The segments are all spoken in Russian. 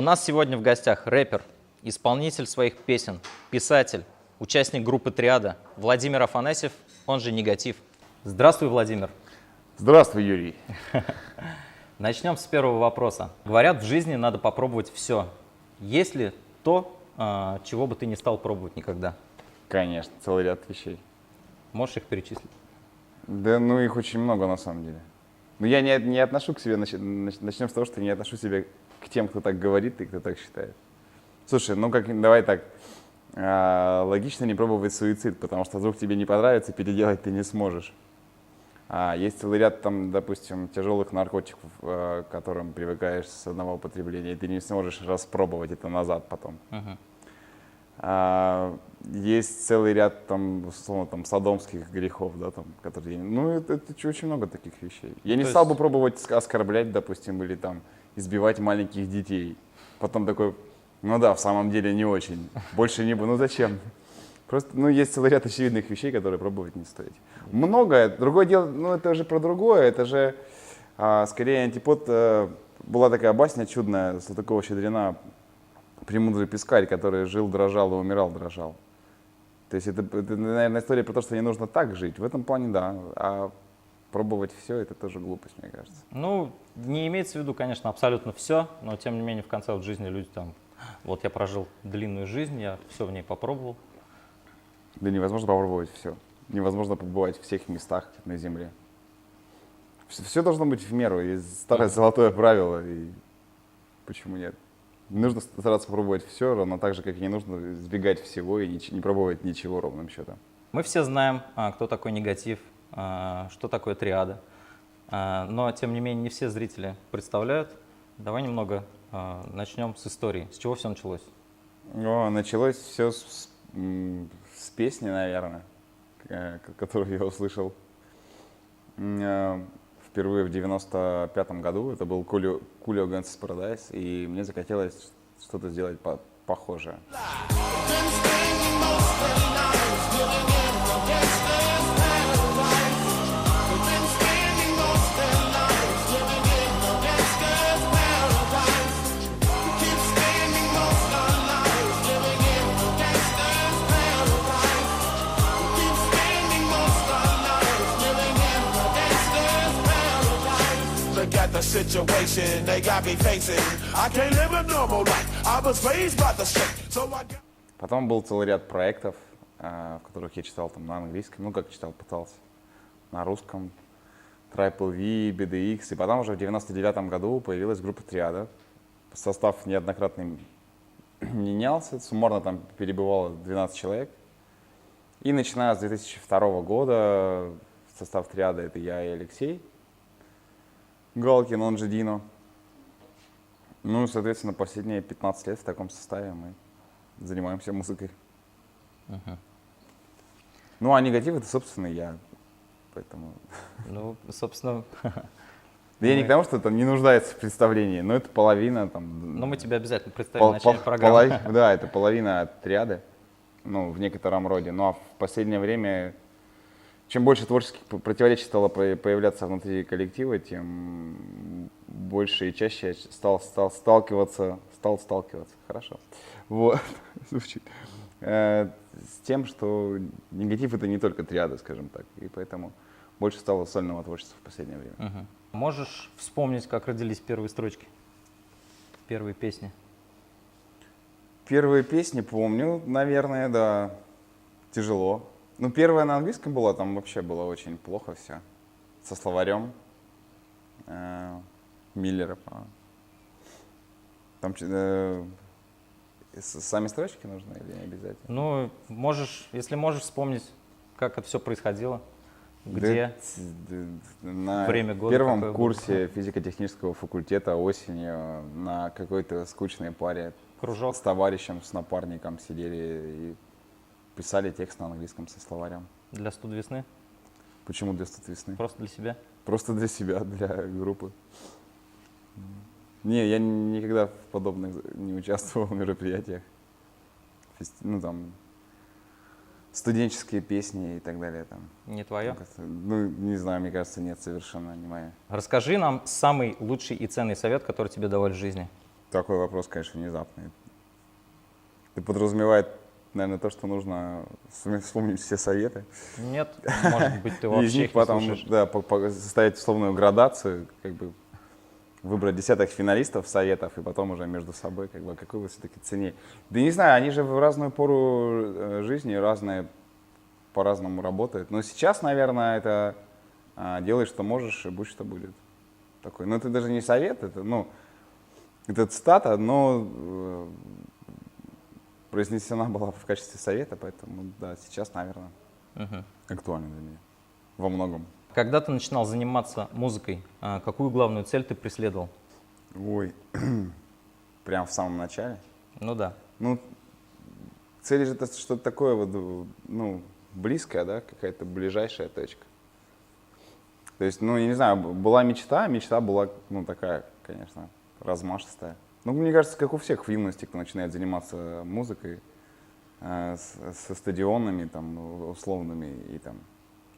У нас сегодня в гостях рэпер, исполнитель своих песен, писатель, участник группы «Триада» Владимир Афанасьев, он же Негатив. Здравствуй, Владимир. Здравствуй, Юрий. Начнем с первого вопроса. Говорят, в жизни надо попробовать все. Есть ли то, чего бы ты не стал пробовать никогда? Конечно, целый ряд вещей. Можешь их перечислить? Да, ну их очень много на самом деле. Но я не отношу к себе, начнем с того, что я не отношу себя к тем, кто так говорит и кто так считает. Слушай, ну как, давай так, логично не пробовать суицид, потому что вдруг тебе не понравится, переделать ты не сможешь. Есть целый ряд, там, допустим, тяжелых наркотиков, к которым привыкаешь с одного употребления, и ты не сможешь распробовать это назад потом. Есть целый ряд, там, условно, там, содомских грехов, да, там, которые... Ну, это очень много таких вещей. Я не стал бы пробовать оскорблять, допустим, или там избивать маленьких детей. Потом такой, ну да, в самом деле не очень. Больше не буду. Ну зачем? Просто, ну, есть целый ряд очевидных вещей, которые пробовать не стоит. Многое. Другое дело, ну, это же про другое. Это же, скорее, антипод. Была такая басня чудная Салтыкова-Щедрина, «Премудрый пескарь», который жил, дрожал и умирал, дрожал. То есть это, наверное, история про то, что не нужно так жить. В этом плане, да. А пробовать все, это тоже глупость, мне кажется. Ну, не имеется в виду, конечно, абсолютно все, но тем не менее в конце вот жизни люди там, вот я прожил длинную жизнь, я все в ней попробовал. Да невозможно попробовать все. Невозможно побывать в всех местах на Земле. Все должно быть в меру. Есть старое золотое правило, и почему нет? Нужно стараться попробовать все, равно так же, как и не нужно избегать всего и не пробовать ничего ровным счетом. Мы все знаем, кто такой Негатив, что такое Триада, но тем не менее не все зрители представляют. Давай немного начнем с истории. С чего все началось? Началось все с песни, наверное, которую я услышал впервые в 95-м году. Это был Coolio Gangsta's Paradise, и мне захотелось что-то сделать похожее. Situation they got me facing. I can't live a normal life. I was raised by the street. So I... Потом был целый ряд проектов, в которых я читал там на английском, ну как читал, пытался, на русском, Triple V, BDX. И потом уже в 99-м году появилась группа «Триада». Состав неоднократно менялся, суммарно там перебывало 12 человек. И начиная с 2002 года состав «Триады» — это я и Алексей Галкин, он же Дино. Ну, соответственно, последние 15 лет в таком составе мы занимаемся музыкой. Ну, а Негатив — это, собственно, я. Поэтому... Ну, собственно... Да я не к тому, что это не нуждается в представлении, но это половина там... Но мы тебя обязательно представим в начале программы. Да, это половина Триады, ну, в некотором роде. Ну, а в последнее время... Чем больше творческих противоречий стало появляться внутри коллектива, тем больше и чаще я стал сталкиваться, хорошо, вот, звучит, с тем, что Негатив — это не только Триада, скажем так, и поэтому больше стало сольного творчества в последнее время. Можешь вспомнить, как родились первые строчки, первые песни? Первые песни помню, наверное, да, тяжело. Ну, первая на английском была, там вообще было очень плохо все. Со словарем Миллера, по-моему. Там сами строчки нужны или не обязательно? Ну, можешь, если можешь вспомнить, как это все происходило, где, на время года. Первом курсе физико-технического факультета осенью на какой-то скучной паре Кружок. С товарищем, с напарником сидели и писали текст на английском со словарем. Для «Студ весны»? Почему для «Студ весны»? Просто для себя? Просто для себя, для группы. Не, я никогда в подобных не участвовал в мероприятиях. Ну, там, студенческие песни и так далее. Там. Не твое? Ну, не знаю, мне кажется, нет, совершенно не моя. Расскажи нам самый лучший и ценный совет, который тебе давали в жизни. Такой вопрос, конечно, внезапный. Ты подразумевает, наверное, то, что нужно вспомнить все советы. Нет, может быть, ты И из вообще них их не потом, слушаешь. да, составить условную градацию, как бы выбрать десяток финалистов советов и потом уже между собой, как бы, какой вы все-таки ценнее. Да не знаю, они же в разную пору жизни разные по-разному работают. Но сейчас, наверное, это делай, что можешь, и будь, что будет. Такой. Но это даже не совет, это, ну, это цитата, но произнесена была в качестве совета, поэтому, да, сейчас, наверное, актуально для меня во многом. Когда ты начинал заниматься музыкой, какую главную цель ты преследовал? Ой, прям в самом начале. Ну да. Ну, цель же это что-то такое вот, ну, близкое, да, какая-то ближайшая точка. То есть, ну, я не знаю, была мечта была, ну, такая, конечно, размашистая. Ну, мне кажется, как у всех в юности, кто начинает заниматься музыкой, со стадионами, там, условными и там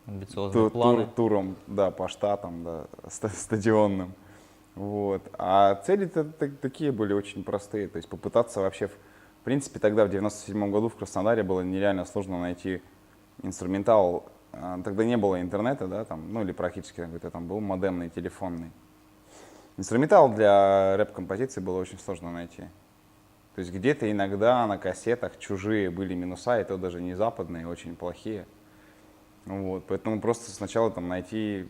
Амбициозные планы. туром, да, по штатам, да, стадионным. Вот. А цели-то такие были очень простые. То есть попытаться вообще, в принципе, тогда в 97 году в Краснодаре было нереально сложно найти инструментал. Тогда не было интернета, да, там, ну или практически какой-то там был модемный, телефонный. Инструментал для рэп-композиции было очень сложно найти. То есть где-то иногда на кассетах чужие были минуса, и то даже не западные, очень плохие. Вот, поэтому просто сначала там найти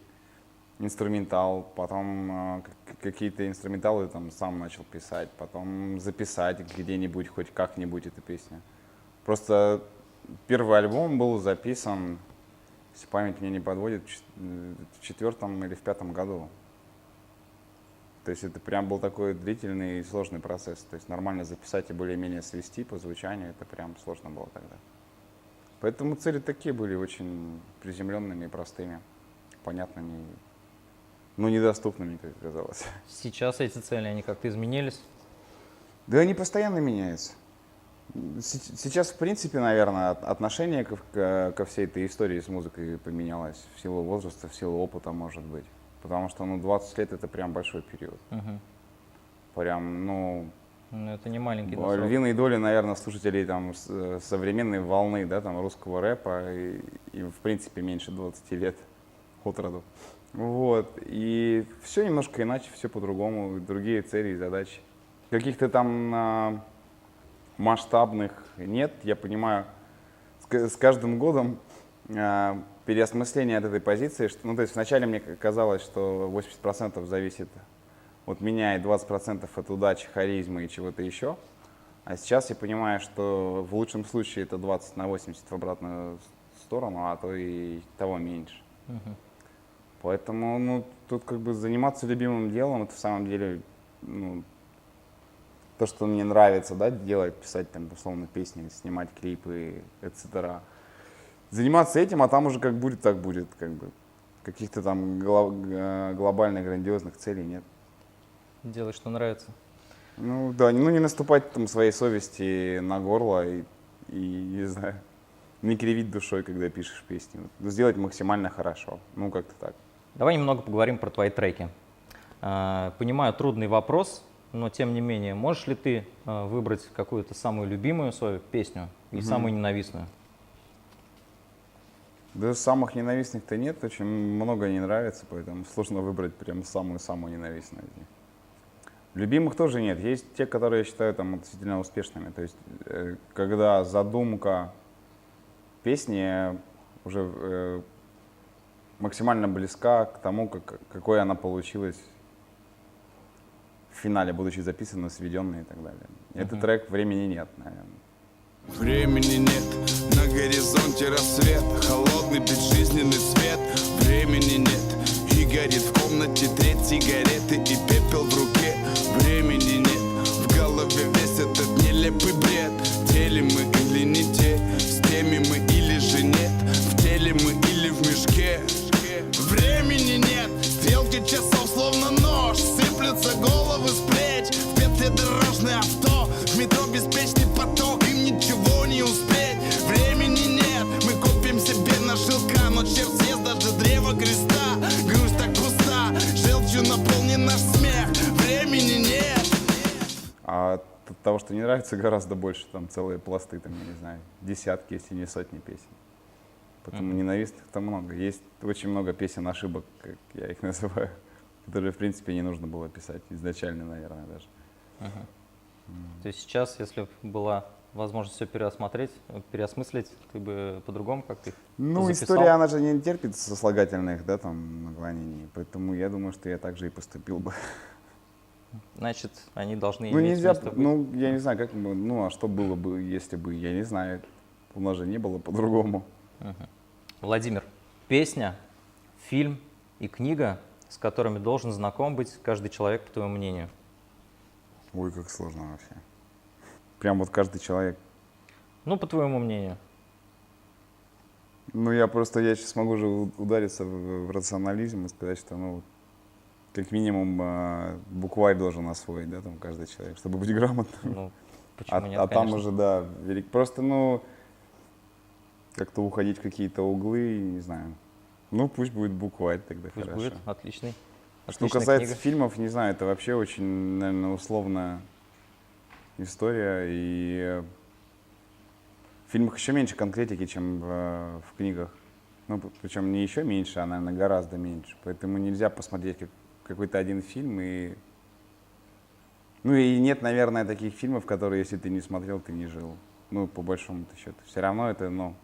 инструментал, потом какие-то инструменталы там сам начал писать, потом записать где-нибудь, хоть как-нибудь эту песню. Просто первый альбом был записан, если память меня не подводит, в 4-м или в 5-м году. То есть это прям был такой длительный и сложный процесс. То есть нормально записать и более-менее свести по звучанию, это прям сложно было тогда. Поэтому цели такие были очень приземленными и простыми, понятными, но недоступными, как казалось. Сейчас эти цели, они как-то изменились? Да они постоянно меняются. Сейчас, в принципе, наверное, отношение ко всей этой истории с музыкой поменялось в силу возраста, в силу опыта, может быть. Потому что, ну, 20 лет — это прям большой период. Прям, ну... Ну, это не маленький срок. Львиной доли, наверное, слушателей там современной волны, да, там, русского рэпа и, в принципе, меньше 20 лет от роду. Вот. И все немножко иначе, все по-другому, другие цели и задачи. Каких-то там масштабных нет, я понимаю, с каждым годом переосмысление от этой позиции, что, ну, то есть вначале мне казалось, что 80% зависит от меня и 20% от удачи, харизмы и чего-то еще. А сейчас я понимаю, что в лучшем случае это 20 на 80 в обратную сторону, а то и того меньше. Поэтому, ну, тут как бы заниматься любимым делом, это в самом деле, ну, то, что мне нравится, да, делать, писать там условно песни, снимать клипы, etc. Заниматься этим, а там уже как будет, так будет, как бы. Каких-то там глобальных, грандиозных целей нет. Делай, что нравится. Ну да, ну не наступать там своей совести на горло и не знаю, не кривить душой, когда пишешь песни. Но сделать максимально хорошо, ну как-то так. Давай немного поговорим про твои треки. Понимаю, трудный вопрос, но тем не менее, можешь ли ты выбрать какую-то самую любимую свою песню и самую ненавистную? Да самых ненавистных-то нет, очень много не нравится, поэтому сложно выбрать прям самую-самую ненавистную из них. Любимых тоже нет, есть те, которые я считаю там относительно успешными. То есть, когда задумка песни уже максимально близка к тому, какой она получилась в финале, будучи записанной, сведенной и так далее. Этот трек «Времени нет», наверное. Времени нет, на горизонте рассвет, холодный безжизненный свет. Времени нет, и горит в комнате треть сигареты и пепел в руке. Времени нет, в голове весь этот нелепый бред. В теле мы или не те, с теми мы или же нет, в теле мы или в мешке. Времени нет, стрелки часов словно нож, сыплются головы с плеч. В петле дорожное авто, в метро беспечный поток, им ничего не успеть. Времени нет, мы копим себе на шелка, но черт съест даже древо креста. Грусть так густа, желчью наполнен наш смех. Времени нет. того, что не нравится, гораздо больше. Там целые пласты, там, я не знаю, десятки, если не сотни песен. Поэтому ненавистных-то много. Есть очень много песен ошибок, как я их называю, которые, в принципе, не нужно было писать изначально, наверное, даже. То есть сейчас, если бы была возможность все переосмыслить, ты бы по-другому как-то их Ну, записал? история, она же не терпит сослагательных, да, там, наклонений. Поэтому я думаю, что я так же и поступил бы. Значит, они должны Ну, иметь нельзя, место быть. ну, я не знаю, как бы, ну, а что было бы, если бы, я не знаю, у нас же не было по-другому. Владимир, песня, фильм и книга, с которыми должен знаком быть каждый человек, по твоему мнению. Ой, как сложно вообще. Прям вот каждый человек. Ну, по твоему мнению. Ну, я сейчас могу же удариться в рационализм и сказать, что, ну, как минимум, букварь должен освоить, да, там, каждый человек, чтобы быть грамотным. Ну, почему нет, А там конечно. уже, да, просто, ну, как-то уходить в какие-то углы, не знаю. Ну, пусть будет букварь тогда, Пусть хорошо. будет, отличный. Что Отличная касается книга. фильмов, не знаю, это вообще очень, наверное, условная история. И в фильмах еще меньше конкретики, чем в книгах. Ну, причем не еще меньше, а, наверное, гораздо меньше. Поэтому нельзя посмотреть какой-то один фильм и... Ну и нет, наверное, таких фильмов, которые, если ты не смотрел, ты не жил. Ну, по большому-то счету. Все равно это, ну,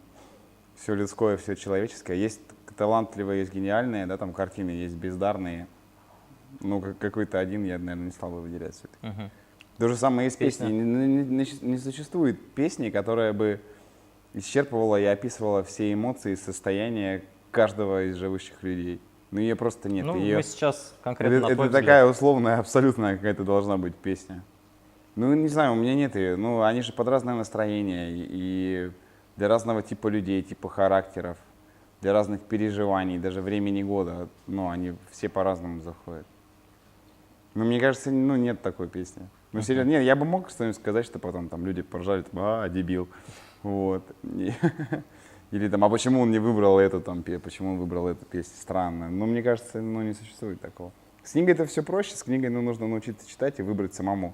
все людское, все человеческое. Есть талантливые, есть гениальные, да, там картины, есть бездарные. Ну, какой-то один я, наверное, не стал бы выделять все-таки. То же самое и с Песня. песней. Не существует песни, которая бы исчерпывала и описывала все эмоции и состояния каждого из живущих людей. Ну, ее просто нет. Ну, Её- мы сейчас конкретно на это твой взгляд. такая условная, абсолютная какая-то должна быть песня. Ну, не знаю, у меня нет ее. Ну, они же под разное настроение и для разного типа людей, типа характеров, для разных переживаний, даже времени года. Ну, они все по-разному заходят. Ну, мне кажется, ну, нет такой песни. Ну, серьезно, нет, я бы мог что-нибудь сказать, что потом там люди поржали, там, дебил. Вот. Или там, а почему он не выбрал эту там, почему он выбрал эту песню, странно. Но мне кажется, ну, не существует такого. С книгой это все проще, с книгой, ну, нужно научиться читать и выбрать самому.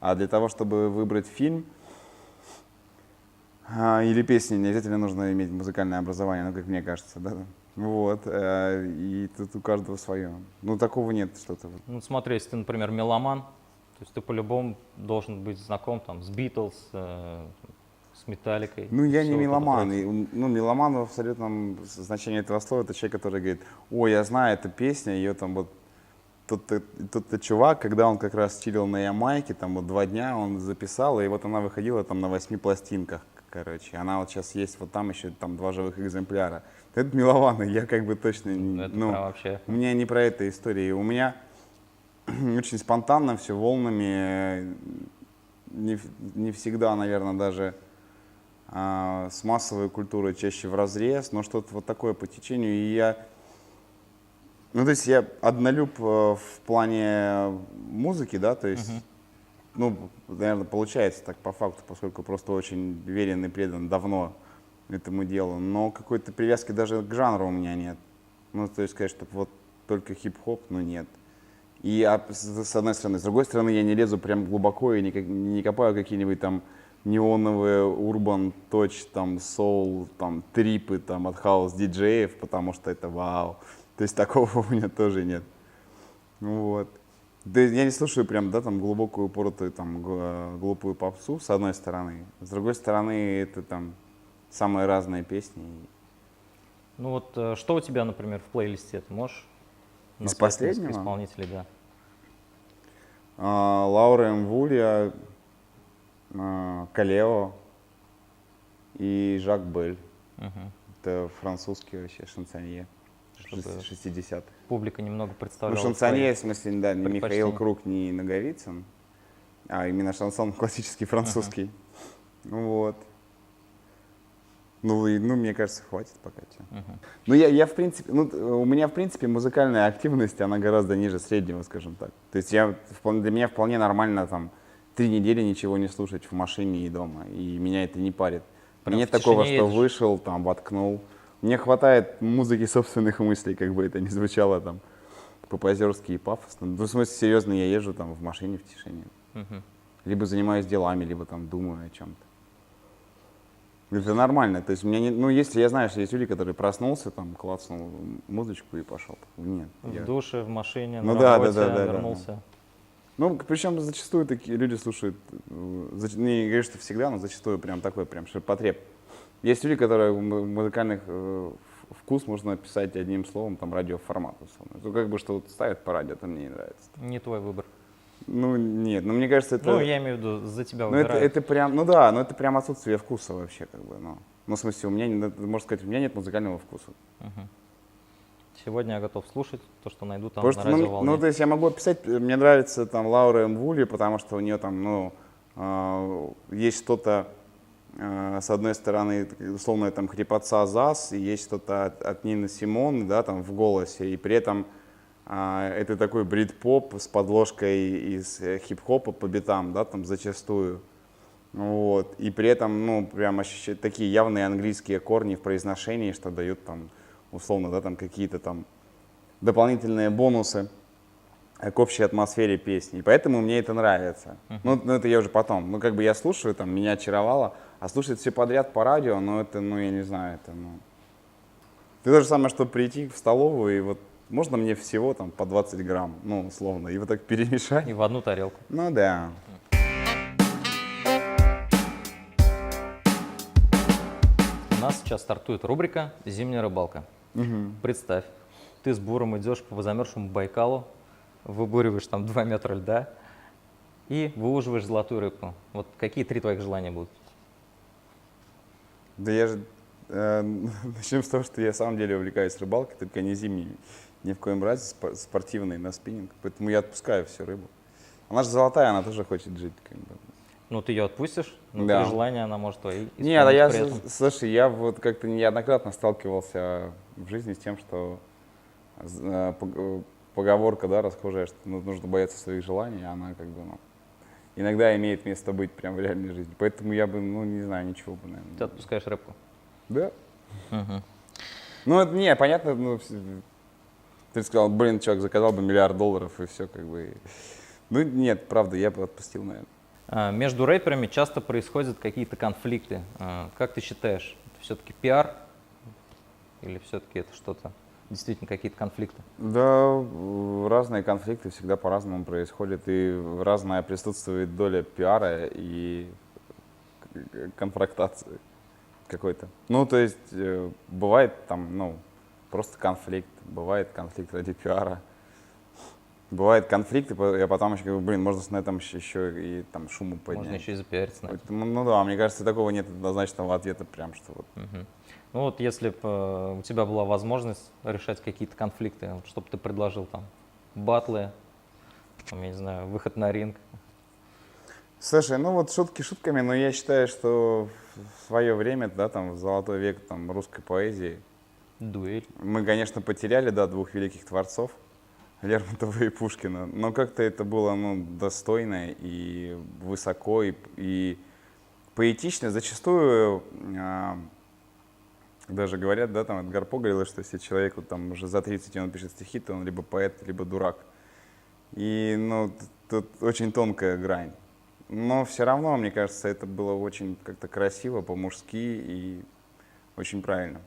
А для того, чтобы выбрать фильм или песню, не обязательно нужно иметь музыкальное образование, ну, как мне кажется, да. Вот, и тут у каждого свое. Ну, такого нет, что-то. Ну, смотри, если ты, например, меломан, то есть ты по-любому должен быть знаком там, с Битлз, с Металликой. Ну, я не всё вот это меломан. прочее. Ну, меломан в абсолютном значении этого слова — это человек, который говорит: ой, я знаю эту песню, ее там вот тот-то чувак, когда он как раз чилил на Ямайке, там вот 2 дня он записал, и вот она выходила там на 8 пластинках, короче. Она вот сейчас есть, вот там еще там 2 живых экземпляра. Это меломан, и я как бы точно, Это ну, прям вообще. у меня не про это история. У меня очень спонтанно все, волнами, не всегда, наверное, даже с массовой культурой, чаще вразрез, но что-то вот такое по течению. И я, ну, то есть я однолюб в плане музыки, да, то есть, ну, наверное, получается так по факту, поскольку просто очень верен и предан давно этому делу, но какой-то привязки даже к жанру у меня нет. Ну, то есть сказать, что вот только хип-хоп, ну, нет. И с одной стороны. С другой стороны, я не лезу прям глубоко и не копаю какие-нибудь там неоновые урбан точ, там соул, там трипы там от хаус-диджеев, потому что это вау. То есть такого у меня тоже нет. Вот. Да, я не слушаю прям, да, там глубокую, упоротую, там глупую попсу, с одной стороны. С другой стороны, это там самые разные песни. Ну вот что у тебя, например, в плейлисте? Ты можешь Из назвать несколько последнего? исполнителей, да. Лаура Мвулья, Калео и Жак Бель. Это французский вообще шансонье. Чтобы 60-х. публика немного Ну, представляла. шансонье, твои в смысле, да, не Михаил предпочтения. Круг, не Наговицын, а именно шансон классический французский. Вот. Ну, мне кажется, хватит пока. Ну, я в принципе, ну, у меня, в принципе, музыкальная активность, она гораздо ниже среднего, скажем так. То есть для меня вполне нормально там 3 недели ничего не слушать в машине и дома, и меня это не парит. Прям Нет в такого, тишине что едешь? вышел, там, воткнул. Мне хватает музыки собственных мыслей, как бы это ни звучало там по-позерски и пафосно. Ну, в смысле, серьезно, я езжу там в машине в тишине. либо занимаюсь делами, либо там думаю о чем-то. Это нормально. То есть у меня не, ну, если я знаю, что есть люди, которые проснулся, там, клацнул музычку и пошел. Нет. В душе, в машине, Ну на да, работе, да, вернулся. Ну, причем зачастую такие люди слушают, не говорю, что всегда, но зачастую прям такой, прям ширпотреб. Есть люди, которые музыкальных вкус можно описать одним словом, там, радиоформат, условно. Ну, как бы, что вот ставят по радио, это мне не нравится. Не твой выбор. Ну, нет, но мне кажется, это... Ну, я имею в виду, за тебя Ну, это выбирают. прям, ну да, но это прям отсутствие вкуса вообще, как бы, ну. Ну, в смысле, у меня, можно сказать, у меня нет музыкального вкуса. Сегодня я готов слушать то, что найду там Потому на что, ну, радиоволне. ну, то есть я могу описать, мне нравится там Лаура Мвули, потому что у нее там, ну, есть что-то, с одной стороны, условно, там, хрипотца ЗАЗ, и есть что-то от Нины Симон, да, там, в голосе, и при этом это такой брит-поп с подложкой из хип-хопа по битам, да, там, зачастую. Вот. И при этом, ну, прям такие явные английские корни в произношении, что дают там, условно, да, там какие-то там дополнительные бонусы к общей атмосфере песни. И поэтому мне это нравится. Ну, это я уже потом. Ну, как бы я слушаю, там, меня очаровало, а слушать все подряд по радио, ну, это, ну, я не знаю, это, ну... Это то же самое, что прийти в столовую и вот можно мне всего там по 20 грамм, ну, условно, и вот так перемешать. И в одну тарелку. Ну, да. У нас сейчас стартует рубрика «Зимняя рыбалка». Представь, ты с буром идешь по замерзшему Байкалу, выбуриваешь там 2 метра льда и выуживаешь золотую рыбку. Вот какие 3 твоих желания будут? Да я же... начнем с того, что я на самом деле увлекаюсь рыбалкой, только не зимней, ни в коем разе, спортивной, на спиннинг. Поэтому я отпускаю всю рыбу. Она же золотая, она тоже хочет жить. Как бы. Ну, ты ее отпустишь, но Да. 3 желания она может твои исполнить Нет, а я, при этом. слушай, я вот как-то неоднократно сталкивался в жизни с тем, что поговорка, да, расхожая, что нужно бояться своих желаний, она как бы, ну, иногда имеет место быть прям в реальной жизни. Поэтому я бы, ну, не знаю, ничего бы, наверное. Ты отпускаешь рыбку. Да. Ну, это не, понятно, ну, ты сказал, блин, чувак, заказал бы $1 миллиард и все, как бы. Ну, нет, правда, я бы отпустил, наверное. Между рэперами часто происходят какие-то конфликты. Как ты считаешь, это все-таки пиар или все-таки это что-то, действительно какие-то конфликты? Да, разные конфликты всегда по-разному происходят, и разная присутствует доля пиара и конфронтации какой-то. Ну, то есть, бывает там, ну, просто конфликт, бывает конфликт ради пиара. Бывают конфликты, я потом еще говорю, блин, можно на этом еще и там шуму поднять. Можно еще и запиариться на этом. Поэтому, ну да, мне кажется, такого нет однозначного ответа прям, что вот. Ну вот если бы у тебя была возможность решать какие-то конфликты, вот, что бы ты предложил там? Батлы, там, я не знаю, выход на ринг. Слушай, ну вот шутки шутками, но я считаю, что в свое время, да, там, в золотой век там, русской поэзии, Дуэль. мы, конечно, потеряли, да, 2 великих творцов, Лермонтова и Пушкина, но как-то это было, ну, достойно и высоко, и поэтично. Зачастую даже говорят, да, там Эдгар По говорил, что если человеку там уже за 30 и он пишет стихи, то он либо поэт, либо дурак. И, ну, тут очень тонкая грань. Но все равно, мне кажется, это было очень как-то красиво, по-мужски и очень правильно.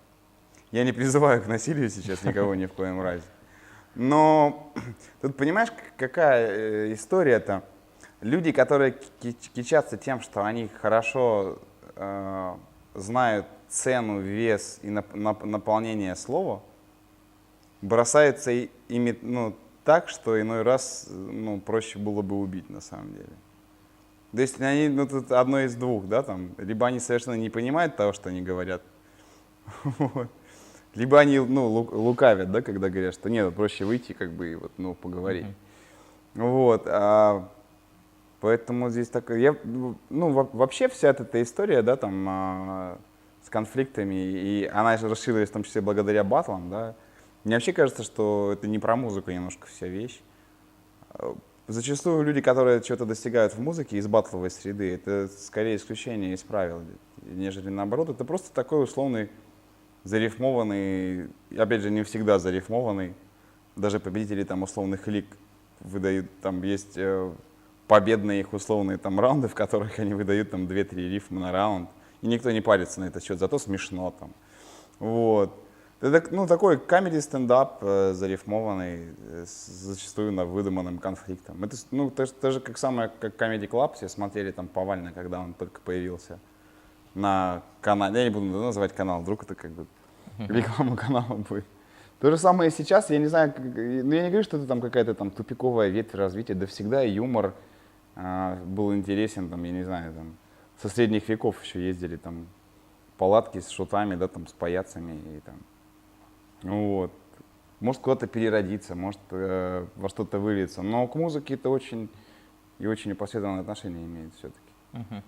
Я не призываю к насилию сейчас никого ни в коем разе. Но тут понимаешь, какая история-то? Люди, которые кичатся тем, что они хорошо знают цену, вес и наполнение слова, бросаются ими, ну, так, что иной раз, ну, проще было бы убить на самом деле. То есть они, ну, тут одно из двух, да, там, либо они совершенно не понимают того, что они говорят, вот. Либо они, ну, лукавят, да, когда говорят, что нет, проще выйти, как бы, и вот, ну, поговорить. Вот, поэтому здесь такая, ну, вообще вся эта история, да, там, с конфликтами, и она же расширилась в том числе благодаря батлам, да. Мне вообще кажется, что это не про музыку немножко вся вещь. Зачастую люди, которые что-то достигают в музыке из батловой среды, это скорее исключение из правил, нежели наоборот. Это просто такой условный зарифмованный, опять же, не всегда зарифмованный, даже победители там условных лиг выдают, там есть победные их условные там раунды, в которых они выдают там 2-3 рифма на раунд. И никто не парится на этот счет, зато смешно там. Вот. Это, ну, такой комедий-стендап, зарифмованный, зачастую на выдуманным конфликтом. Это, ну, тоже как самое, как Comedy Club, все смотрели там повально, когда он только появился на канале. Я не буду называть канал, вдруг это как бы реклама канала будет. То же самое и сейчас, я не знаю, ну, я не говорю, что это там какая-то там тупиковая ветвь развития, да всегда юмор был интересен, там, я не знаю, там, со средних веков еще ездили там палатки с шутами, да, там, с паяцами и там. Вот. Может куда-то переродиться, может во что-то выльется. Но к музыке это очень и очень опосредованное отношение имеет все-таки.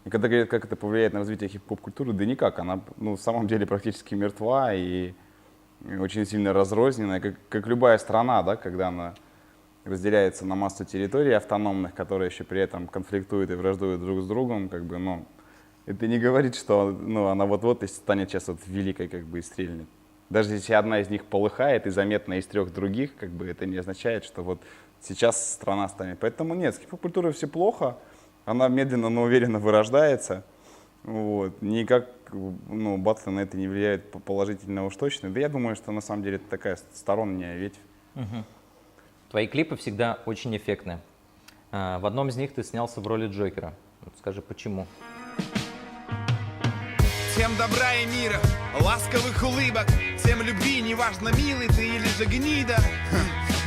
И когда говорят, как это повлияет на развитие хип-хоп-культуры, да никак. Она, ну, в самом деле практически мертва и очень сильно разрозненная, как любая страна, да, когда она разделяется на массу территорий автономных, которые еще при этом конфликтуют и враждуют друг с другом, как бы, ну, это не говорит, что, ну, она вот-вот и станет сейчас вот великой, как бы, и стрельнет. Даже если одна из них полыхает и заметна из 3 других, как бы это не означает, что вот сейчас страна станет. Поэтому нет, с хип-хоп-культурой все плохо, она медленно, но уверенно вырождается. Вот. Никак, ну, батлы на это не влияют положительно уж точно. Да я думаю, что на самом деле это такая сторонняя ветвь. Твои клипы всегда очень эффектны. В одном из них ты снялся в роли Джокера. Вот скажи, почему? Всем добра и мира, ласковых улыбок, всем любви, неважно, милый ты или же гнида.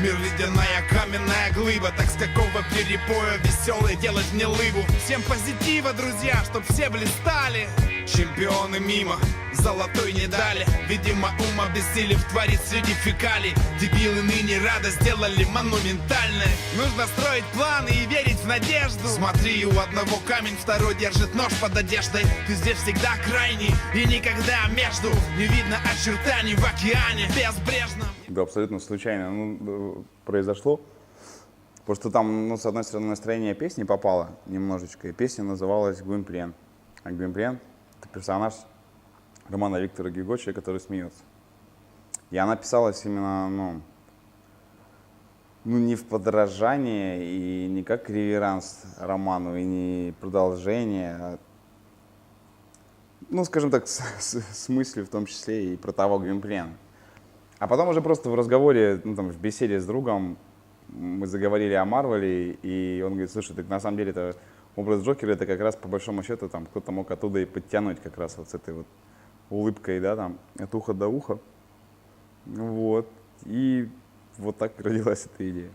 Мир ледяная, каменная глыба, так с какого перепоя веселый делать мне лыбу. Всем позитива, друзья, чтоб все блистали. Чемпионы мимо, золотой не дали. Видимо, ум обессилев творит среди фекалий. Дебилы ныне радость сделали монументальной. Нужно строить планы и верить в надежду. Смотри, у одного камень, второй держит нож под одеждой. Ты здесь всегда крайний и никогда между. Не видно очертаний в океане безбрежном. Да, абсолютно случайно, ну, произошло. Потому что там, ну, с одной стороны, настроение песни попало немножечко, и песня называлась «Гвинплен». А Гвинплен — это персонаж романа Виктора Гюго, который смеется. И она писалась именно, ну, не в подражание и не как реверанс роману, и не продолжение, а, ну, скажем так, с мыслью в том числе и про того Гвинплена. А потом уже просто в разговоре, ну, там, в беседе с другом мы заговорили о Марвеле, и он говорит: слушай, так на самом деле это образ Джокера, это как раз по большому счету там кто-то мог оттуда и подтянуть как раз вот с этой вот улыбкой, да, там, от уха до уха. Вот. И вот так родилась эта идея.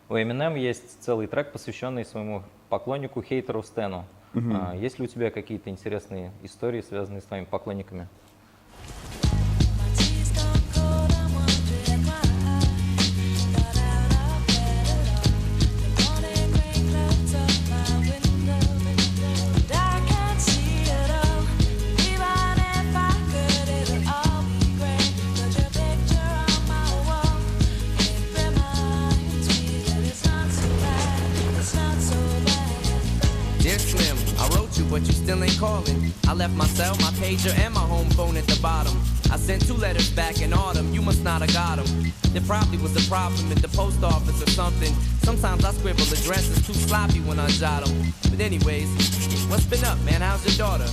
У Eminem есть целый трек, посвященный своему поклоннику, хейтеру Стэну. Есть ли у тебя какие-то интересные истории, связанные с твоими поклонниками? Dear Slim, I wrote you, but you still ain't calling. I left my cell, my pager, and my home phone at the bottom. I sent 2 letters back in autumn, you must not have got them. There probably was a problem at the post office or something. Sometimes I scribble addresses too sloppy when I jot them. But anyways, what's been up, man? How's your daughter?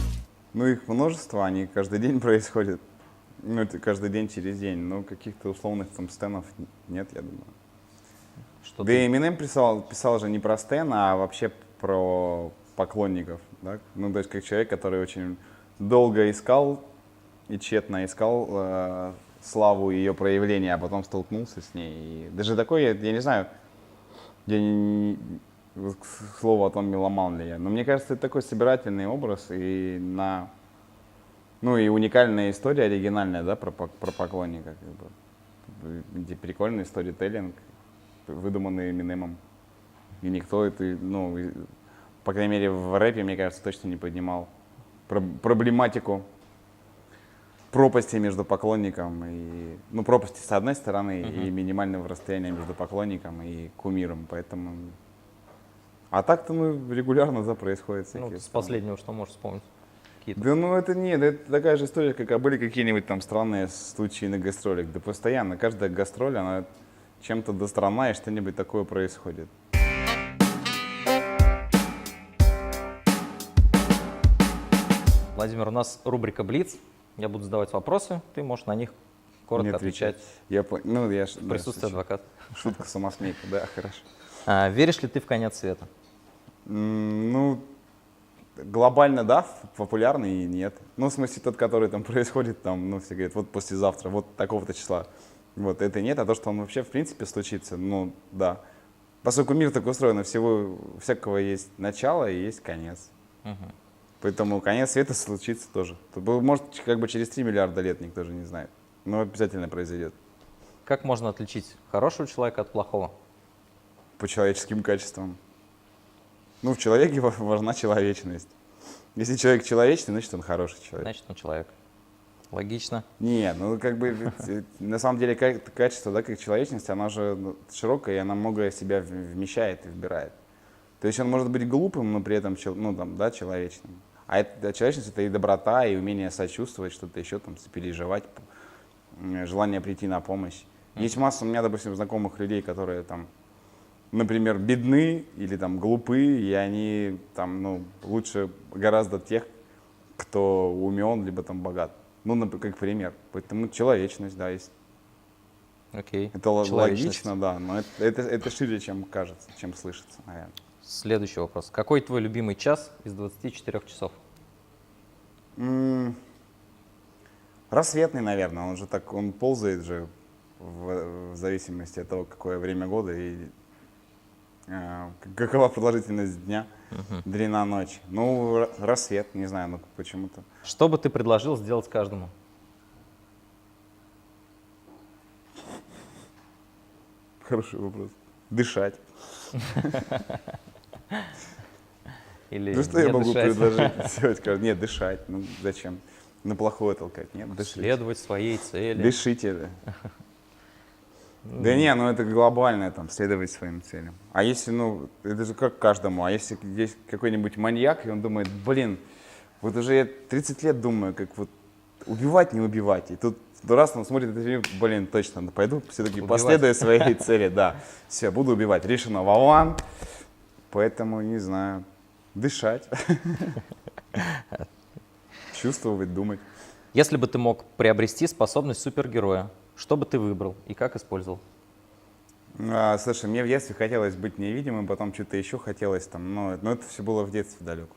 Ну, их множество, они каждый день происходят. Ну, это каждый день через день. Но каких-то условных там стенов нет, я думаю. Что Да и Eminem писал же не про Стэна, а вообще про поклонников, да? Ну, то есть как человек, который очень долго искал и тщетно искал славу и ее проявления, а потом столкнулся с ней. И даже такой, я не знаю, к слову о том, меломан ли я, но мне кажется, это такой собирательный образ и ну и уникальная история, оригинальная, да, про поклонника, как бы, где прикольный сторителлинг, выдуманный Эминемом. И никто это, ну, по крайней мере, в рэпе, мне кажется, точно не поднимал проблематику пропасти между поклонником и, ну, пропасти с одной стороны и минимального расстояния между поклонником и кумиром, поэтому... А так-то, ну, регулярно, да, происходит всякие... Ну, с последнего что можешь вспомнить? Какие-то? Да, ну, это нет, это такая же история, как были какие-нибудь там странные случаи на гастролях. Да постоянно, каждая гастроль, она чем-то достранна, и что-нибудь такое происходит. Владимир, у нас рубрика «Блиц». Я буду задавать вопросы, ты можешь на них коротко Не отвечать. Ну, я В присутствии адвоката. Шутка самосмейка, да, хорошо. Веришь ли ты в конец света? Ну, глобально да, популярный и нет. Ну, в смысле, тот, который там происходит, там, ну, все говорят, вот послезавтра, вот такого-то числа. Вот, это нет, а то, что он вообще, в принципе, случится, ну, да. Поскольку мир так устроен, всякого есть начало и есть конец. Поэтому конец света случится тоже. Может, как бы через 3 миллиарда лет, никто же не знает. Но обязательно произойдет. Как можно отличить хорошего человека от плохого? По человеческим качествам. Ну, в человеке важна человечность. Если человек человечный, значит, он хороший человек. Значит, он человек. Логично. Не, ну как бы на самом деле качество, да, как человечность, она же широкая, и она многое в себя вмещает и вбирает. То есть он может быть глупым, но при этом ну, там, да, человечным. А человечность — это и доброта, и умение сочувствовать, что-то еще, там, сопереживать, желание прийти на помощь. Есть масса у меня, допустим, знакомых людей, которые там, например, бедны или там глупы, и они там, ну, лучше гораздо тех, кто умен, либо там богат. Ну, как пример. Поэтому человечность, да, есть. Окей. Это Человечность. логично, да, но это шире, чем кажется, чем слышится, наверное. Следующий вопрос. Какой твой любимый час из 24 часов? Рассветный, наверное, он же так, он ползает же в зависимости от того, какое время года и какова продолжительность дня, длина ночи. Ну, рассвет, не знаю, ну почему-то. Что бы ты предложил сделать каждому? Хороший вопрос. Дышать. Или Ну что я не могу дышать? предложить сделать? Нет, дышать. Ну зачем? На плохое толкать. Нет, дышите. Следовать своей цели. Дышите, да. Да не, ну это глобально, там, следовать своим целям. А если, ну, это же как каждому, а если есть какой-нибудь маньяк, и он думает, блин, вот уже я 30 лет думаю, как вот убивать, не убивать. И тут раз он смотрит этот фильм, блин, точно, ну, пойду все-таки последую своей цели, да. Все, буду убивать. Решено, Вован. Поэтому, не знаю, дышать. Чувствовать, думать. Если бы ты мог приобрести способность супергероя, что бы ты выбрал и как использовал? Слушай, мне в детстве хотелось быть невидимым, потом что-то еще хотелось там, но это все было в детстве далеко.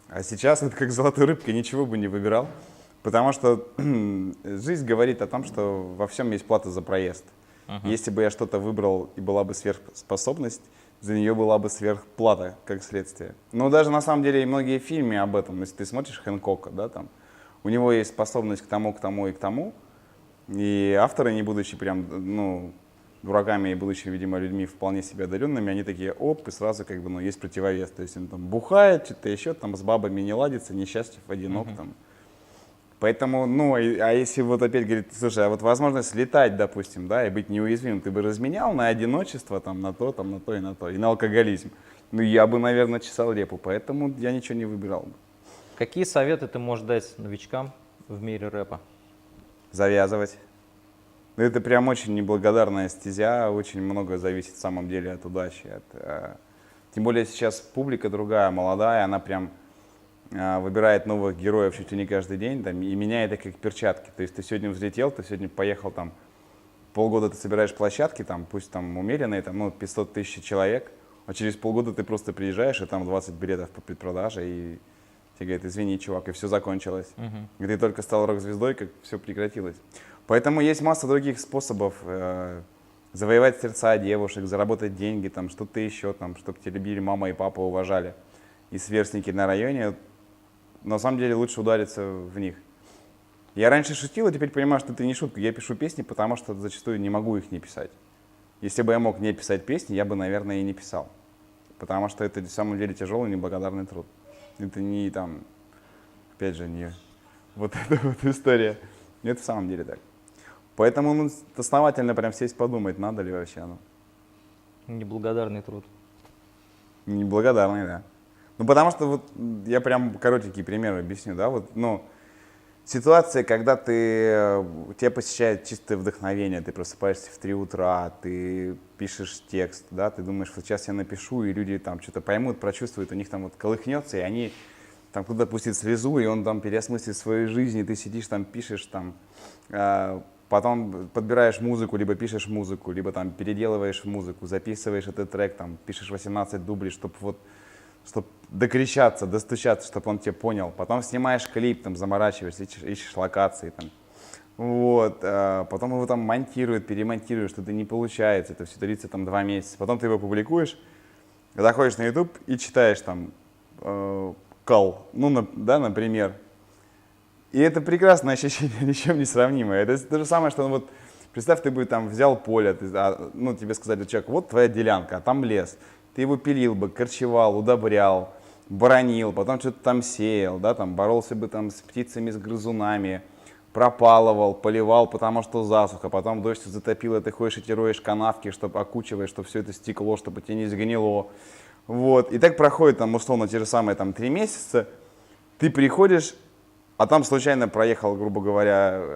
А сейчас это как золотой рыбкой, ничего бы не выбирал, потому что жизнь говорит о том, что во всем есть плата за проезд. Если бы я что-то выбрал и была бы сверхспособность, за нее была бы сверхплата, как следствие. Но даже на самом деле и многие фильмы об этом, если ты смотришь Хэнкока, да, там, у него есть способность к тому и к тому, и авторы, не будучи прям, ну, дураками и будучи, видимо, людьми вполне себе одаренными, они такие, оп, и сразу как бы, ну, есть противовес. То есть он там бухает, что-то еще, там с бабами не ладится, несчастлив, одинок там. Поэтому, ну, а если вот опять говорит, слушай, а вот возможность летать, допустим, да, и быть неуязвимым, ты бы разменял на одиночество, там, на то и на то, и на алкоголизм. Ну, я бы, наверное, чесал репу, поэтому я ничего не выбирал бы. Какие советы ты можешь дать новичкам в мире рэпа? Завязывать. Ну, это прям очень неблагодарная стезя, очень много зависит в самом деле от удачи. Тем более сейчас публика другая, молодая, она прям выбирает новых героев чуть ли не каждый день там, и меняет их как перчатки. То есть ты сегодня взлетел, ты сегодня поехал там, полгода ты собираешь площадки, там, пусть там умеренные, там, ну, 500 тысяч человек, а через полгода ты просто приезжаешь, и там 20 билетов по предпродаже, и тебе говорят, извини, чувак, и все закончилось. И ты только стал рок-звездой, как все прекратилось. Поэтому есть масса других способов завоевать сердца девушек, заработать деньги, там, что-то еще, там, чтобы тебя любили мама и папа, уважали. И сверстники на районе, на самом деле лучше удариться в них. Я раньше шутил, а теперь понимаю, что это не шутка. Я пишу песни, потому что зачастую не могу их не писать. Если бы я мог не писать песни, я бы, наверное, и не писал. Потому что это на самом деле тяжелый, неблагодарный труд. Это не там, опять же, не вот эта вот история. Это в самом деле так. Поэтому ну, основательно прям сесть подумать, надо ли вообще оно. Неблагодарный труд. Неблагодарный, да. Ну, потому что вот я прям коротенький пример объясню, да, вот, ну, ситуация, когда тебя посещает чистое вдохновение, ты просыпаешься в 3 утра, ты пишешь текст, да, ты думаешь, вот сейчас я напишу, и люди там что-то поймут, прочувствуют, у них там вот колыхнется, и они там кто-то пустит слезу, и он там переосмыслит свою жизнь, и ты сидишь там, пишешь там, потом подбираешь музыку, либо пишешь музыку, либо там переделываешь музыку, записываешь этот трек, там, пишешь 18 дублей, чтобы докричаться, достучаться, чтобы он тебя понял. Потом снимаешь клип, там, заморачиваешься, ищешь локации, там. Вот, потом его там монтируют, перемонтируют, что-то не получается, это все длится там 2 месяца. Потом ты его публикуешь, заходишь на YouTube и читаешь там кал, ну, да, например. И это прекрасное ощущение, ни с чем не сравнимое. Это то же самое, что вот, представь, ты бы там взял поле, ну, тебе сказали, человек, вот твоя делянка, а там лес. Ты его пилил бы, корчевал, удобрял, боронил, потом что-то там сеял, да, там боролся бы там с птицами, с грызунами, пропалывал, поливал, потому что засуха, потом дождь затопил, и ты ходишь и те роешь канавки, чтобы окучиваешь, чтобы все это стекло, чтобы тебе не сгнило. Вот, и так проходит там условно те же самые там 3 месяца, ты приходишь, а там случайно проехал, грубо говоря,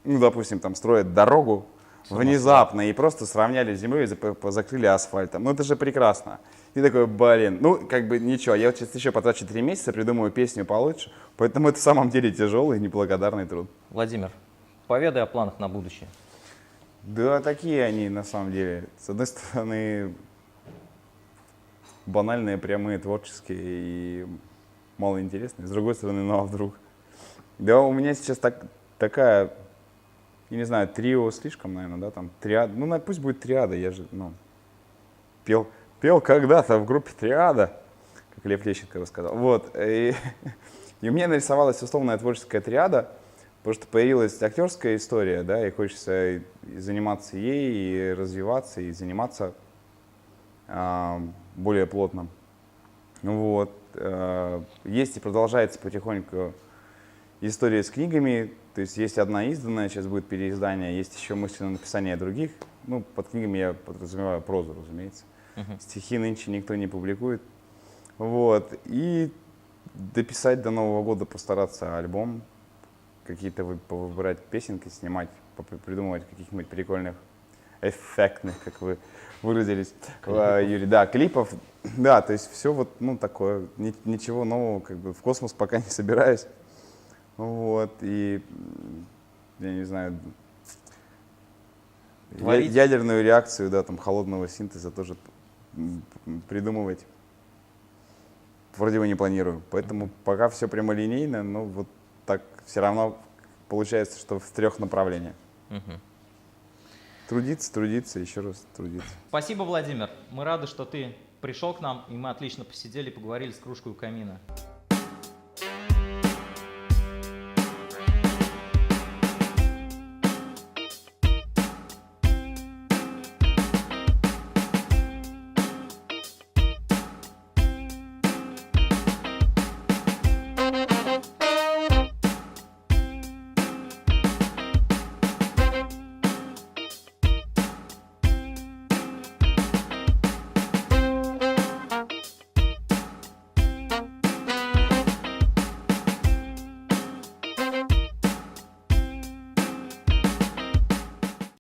ну, допустим, там строят дорогу внезапно и просто сравняли с землей и закрыли асфальтом. Ну, это же прекрасно. Ты такой, блин, ну, как бы ничего, я вот сейчас еще потрачу 3 месяца, придумаю песню получше, поэтому это в самом деле тяжелый и неблагодарный труд. Владимир, поведай о планах на будущее. Да, такие они на самом деле. С одной стороны, банальные, прямые, творческие и малоинтересные. С другой стороны, ну а вдруг? Да, у меня сейчас такая, я не знаю, трио слишком, наверное, да, там, триада. Ну, пусть будет триада, я же, ну, пел когда-то в группе «Триада», как Лев Лещенко рассказал. Вот, и у меня нарисовалась условная творческая триада, потому что появилась актерская история, да, и хочется и заниматься ей, и развиваться, и заниматься более плотно. Вот, есть и продолжается потихоньку история с книгами, то есть есть одна изданная, сейчас будет переиздание, есть еще мысли на написание других. Ну, под книгами я подразумеваю прозу, разумеется. Стихи нынче никто не публикует. Вот. И дописать до Нового года, постараться альбом, какие-то выбирать песенки, снимать, придумывать каких-нибудь прикольных, эффектных, как вы выразились, Юрий. Да, клипов. Да, то есть все вот, ну, такое, ничего нового, как бы в космос пока не собираюсь. Вот, и, я не знаю, ядерную реакцию, да, там, холодного синтеза тоже придумывать вроде бы не планирую. Поэтому пока все прямолинейно, но вот так все равно получается, что в 3 направлениях. Трудиться, еще раз трудиться. Спасибо, Владимир. Мы рады, что ты пришел к нам, и мы отлично посидели, поговорили с кружкой у камина.